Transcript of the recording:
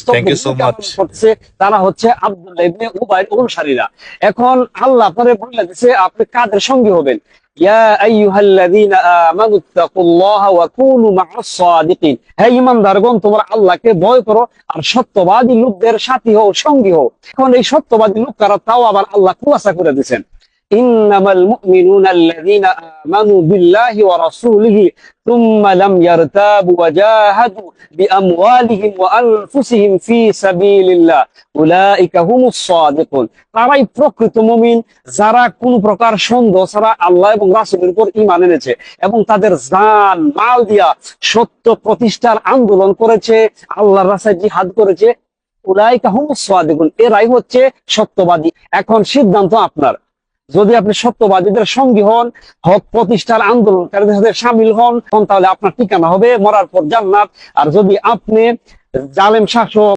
Thank you so much. করছে তারা হচ্ছে আব্দুল্লাহ ইবনে উবাইর অনুসারীরা। এখন আল্লাহ পরে বলে দিছে আপনি কাদের সঙ্গী হবেন, ইয়া আইয়ুহাল্লাযীনা আমানুত্তাকুল্লাহা ওয়া কুনু মা'আস সাদিকিন, হে ঈমানদারগণ তোমরা আল্লাহকে ভয় করো আর সত্যবাদী লোকদের সাথী হও, সঙ্গী হও। এখন এই সত্যবাদী লোক কারা, তাও আবার আল্লাহ খুলাসা করে দিয়েছেন, ইন্নামাল মুমিনুনা আল্লাযীনা আমানু বিল্লাহি ওয়া রাসূলিহি সুম্মা লাম ইয়ারতাবু ওয়া জাহাদু বিআমওয়ালিহিম ওয়া আনফুসিহিম ফি সাবিলিল্লাহ উলাইকা হুমুস সাদিকুন। তারাই প্রকৃত মুমিন, যারা কোন প্রকার সন্দেহ ছাড়া আল্লাহ এবং রাসূলের উপর ঈমান এনেছে এবং তাদের জান মাল দিয়া সত্য প্রতিষ্ঠার আন্দোলন করেছে, আল্লাহর রাস্তায় জিহাদ করেছে। উলাইকা হুমুস সাদিকুন, এরাই হচ্ছে সত্যবাদী। এখন সিদ্ধান্ত আপনার, যদি আপনি সত্যবাদীদের সঙ্গী হন, হক প্রতিষ্ঠার আন্দোলনকারীদের সাথে সামিল হন, তাহলে আপনার ঠিকানা হবে মরার পর জান্নাত। আর যদি আপনি জালেম শাসক